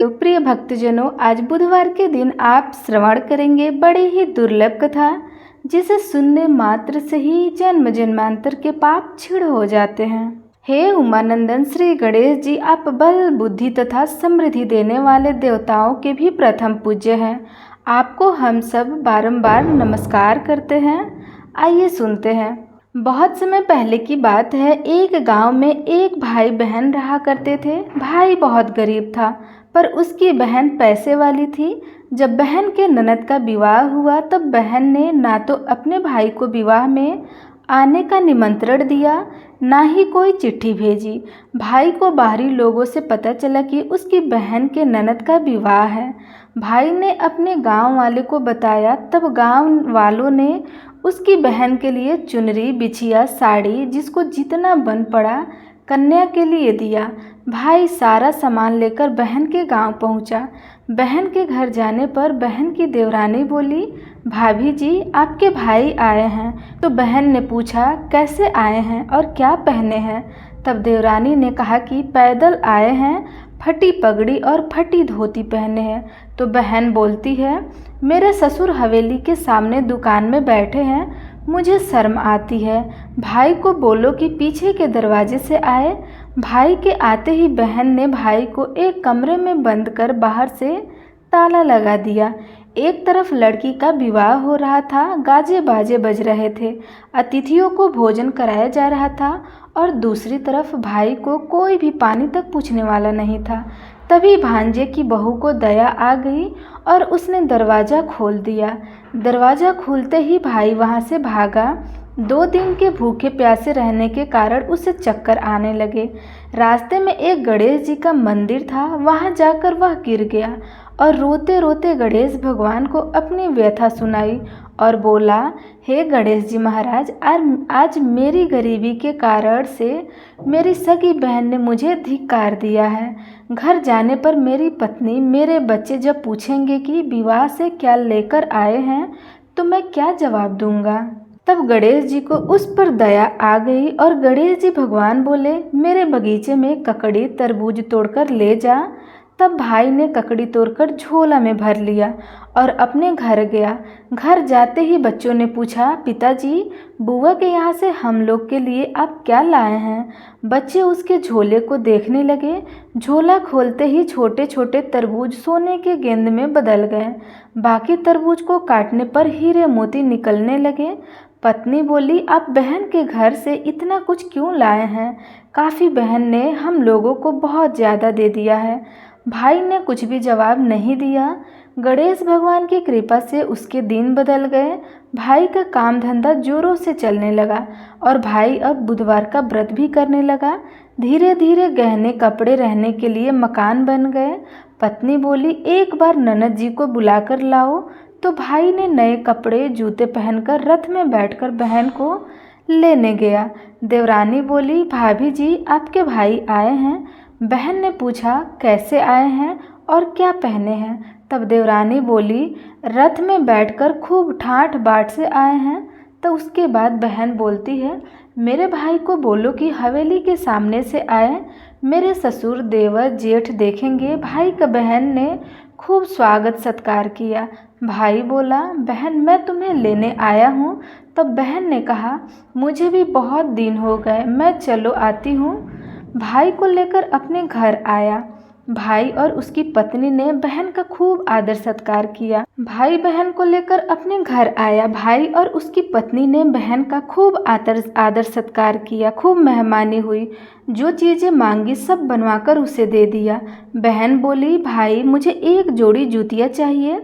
तो प्रिय भक्तजनों, आज बुधवार के दिन आप श्रवण करेंगे बड़ी ही दुर्लभ कथा, जिसे सुनने मात्र से ही जन्म जन्मांतर के पाप क्षीण हो जाते हैं। हे उमानंदन श्री गणेश जी, आप बल, बुद्धि तथा समृद्धि देने वाले देवताओं के भी प्रथम पूज्य हैं। आपको हम सब बारंबार नमस्कार करते हैं। आइए सुनते हैं। बहुत समय पहले की बात है। एक गांव में एक भाई बहन रहा करते थे। भाई बहुत गरीब था, पर उसकी बहन पैसे वाली थी। जब बहन के ननद का विवाह हुआ, तब बहन ने ना तो अपने भाई को विवाह में आने का निमंत्रण दिया, ना ही कोई चिट्ठी भेजी। भाई को बाहरी लोगों से पता चला कि उसकी बहन के ननद का विवाह है। भाई ने अपने गांव वाले को बताया। तब गांव वालों ने उसकी बहन के लिए चुनरी, बिछिया, साड़ी, जिसको जितना बन पड़ा, कन्या के लिए दिया। भाई सारा सामान लेकर बहन के गांव पहुंचा। बहन के घर जाने पर बहन की देवरानी बोली, भाभी जी, आपके भाई आए हैं। तो बहन ने पूछा, कैसे आए हैं और क्या पहने हैं? तब देवरानी ने कहा कि पैदल आए हैं, फटी पगड़ी और फटी धोती पहने हैं। तो बहन बोलती है, मेरे ससुर हवेली के सामने दुकान में बैठे हैं, मुझे शर्म आती है। भाई को बोलो कि पीछे के दरवाजे से आए। भाई के आते ही बहन ने भाई को एक कमरे में बंद कर बाहर से ताला लगा दिया। एक तरफ लड़की का विवाह हो रहा था, गाजे बाजे बज रहे थे, अतिथियों को भोजन कराया जा रहा था, और दूसरी तरफ भाई को कोई भी पानी तक पूछने वाला नहीं था। तभी भांजे की बहू को दया आ गई और उसने दरवाज़ा खोल दिया। दरवाज़ा खुलते ही भाई वहाँ से भागा। 2 दिन के भूखे प्यासे रहने के कारण उसे चक्कर आने लगे। रास्ते में एक गणेश जी का मंदिर था, वहाँ जाकर वह गिर गया और रोते रोते गणेश भगवान को अपनी व्यथा सुनाई और बोला, हे गणेश जी महाराज, आज मेरी गरीबी के कारण से मेरी सगी बहन ने मुझे धिक्कार दिया है। घर जाने पर मेरी पत्नी, मेरे बच्चे जब पूछेंगे कि विवाह से क्या लेकर आए हैं, तो मैं क्या जवाब दूंगा? तब गणेश जी को उस पर दया आ गई और गणेश जी भगवान बोले, मेरे बगीचे में ककड़ी, तरबूज तोड़कर ले जा। तब भाई ने ककड़ी तोड़कर झोला में भर लिया और अपने घर गया। घर जाते ही बच्चों ने पूछा, पिताजी, बुआ के यहाँ से हम लोग के लिए आप क्या लाए हैं? बच्चे उसके झोले को देखने लगे। झोला खोलते ही छोटे छोटे तरबूज सोने के गेंद में बदल गए। बाकी तरबूज को काटने पर हीरे मोती निकलने लगे। पत्नी बोली, आप बहन के घर से इतना कुछ क्यों लाए हैं? काफ़ी, बहन ने हम लोगों को बहुत ज़्यादा दे दिया है। भाई ने कुछ भी जवाब नहीं दिया। गणेश भगवान की कृपा से उसके दिन बदल गए। भाई का काम धंधा जोरों से चलने लगा और भाई अब बुधवार का व्रत भी करने लगा। धीरे धीरे गहने, कपड़े, रहने के लिए मकान बन गए। पत्नी बोली, एक बार ननद जी को बुलाकर लाओ। तो भाई ने नए कपड़े, जूते पहनकर रथ में बैठकर बहन को लेने गया। देवरानी बोली, भाभी जी, आपके भाई आए हैं। बहन ने पूछा, कैसे आए हैं और क्या पहने हैं? तब देवरानी बोली, रथ में बैठकर खूब ठाठ बाट से आए हैं। तो उसके बाद बहन बोलती है, मेरे भाई को बोलो कि हवेली के सामने से आए। मेरे ससुर, देवर, जेठ देखेंगे। भाई का बहन ने खूब स्वागत सत्कार किया। भाई बोला, बहन, मैं तुम्हें लेने आया हूँ। तब बहन ने कहा, मुझे भी बहुत दिन हो गए, मैं चलो आती हूँ। भाई को लेकर अपने घर आया। भाई और उसकी पत्नी ने बहन का खूब आदर सत्कार किया। भाई बहन को लेकर अपने घर आया। भाई और उसकी पत्नी ने बहन का खूब आदर सत्कार किया। खूब मेहमानी हुई। जो चीज़ें मांगी सब बनवाकर उसे दे दिया। बहन बोली, भाई, मुझे एक जोड़ी जूतियाँ चाहिए।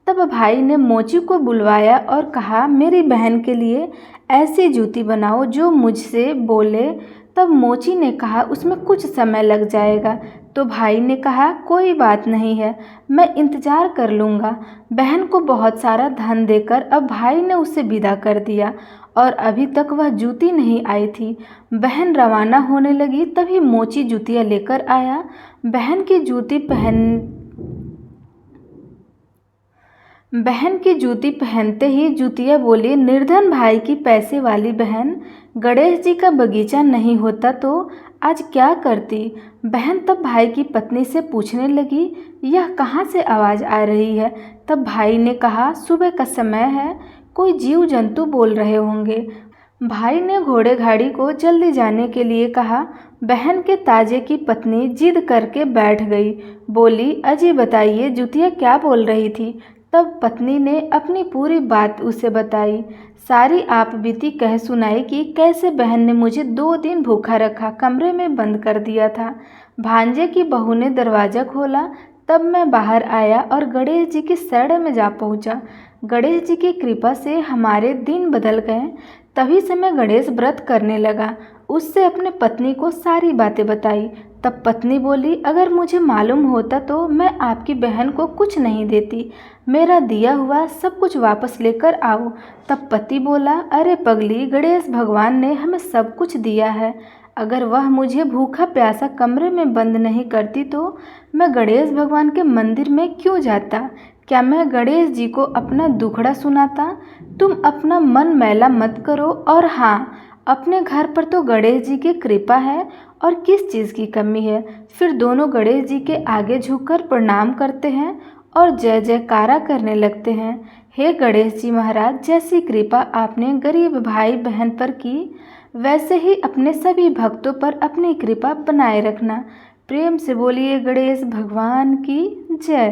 तब भाई ने मोची को बुलवाया और कहा, मेरी बहन के लिए ऐसी जूती बनाओ जो मुझसे बोले। तब मोची ने कहा, उसमें कुछ समय लग जाएगा। तो भाई ने कहा, कोई बात नहीं है, मैं इंतज़ार कर लूँगा। बहन को बहुत सारा धन देकर अब भाई ने उसे विदा कर दिया और अभी तक वह जूती नहीं आई थी। बहन रवाना होने लगी, तभी मोची जूतियाँ लेकर आया। बहन की जूती बहन की जूती पहनते ही जुतिया बोली, निर्धन भाई की पैसे वाली बहन, गणेश जी का बगीचा नहीं होता तो आज क्या करती। बहन तब भाई की पत्नी से पूछने लगी, यह कहाँ से आवाज़ आ रही है। तब भाई ने कहा, सुबह का समय है, कोई जीव जंतु बोल रहे होंगे। भाई ने घोड़े गाड़ी को जल्दी जाने के लिए कहा। बहन के ताजे की पत्नी जिद करके बैठ गई, बोली, अजी बताइए जुतिया क्या बोल रही थी। तब पत्नी ने अपनी पूरी बात उसे बताई, सारी आप बीती कह सुनाई कि कैसे बहन ने मुझे 2 दिन भूखा रखा, कमरे में बंद कर दिया था। भांजे की बहू ने दरवाज़ा खोला, तब मैं बाहर आया और गणेश जी की शरण में जा पहुंचा। गणेश जी की कृपा से हमारे दिन बदल गए। तभी से मैं गणेश व्रत करने लगा। उससे अपने पत्नी को सारी बातें बताई। तब पत्नी बोली, अगर मुझे मालूम होता तो मैं आपकी बहन को कुछ नहीं देती, मेरा दिया हुआ सब कुछ वापस लेकर आओ। तब पति बोला, अरे पगली, गणेश भगवान ने हमें सब कुछ दिया है, अगर वह मुझे भूखा प्यासा कमरे में बंद नहीं करती तो मैं गणेश भगवान के मंदिर में क्यों जाता। क्या मैं गणेश जी को अपना दुखड़ा सुनाता। तुम अपना मन मैला मत करो, और हाँ, अपने घर पर तो गणेश जी की कृपा है और किस चीज़ की कमी है। फिर दोनों गणेश जी के आगे झुककर प्रणाम करते हैं और जय जयकारा करने लगते हैं। हे गणेश जी महाराज, जैसी कृपा आपने गरीब भाई बहन पर की, वैसे ही अपने सभी भक्तों पर अपनी कृपा बनाए रखना। प्रेम से बोलिए गणेश भगवान की जय।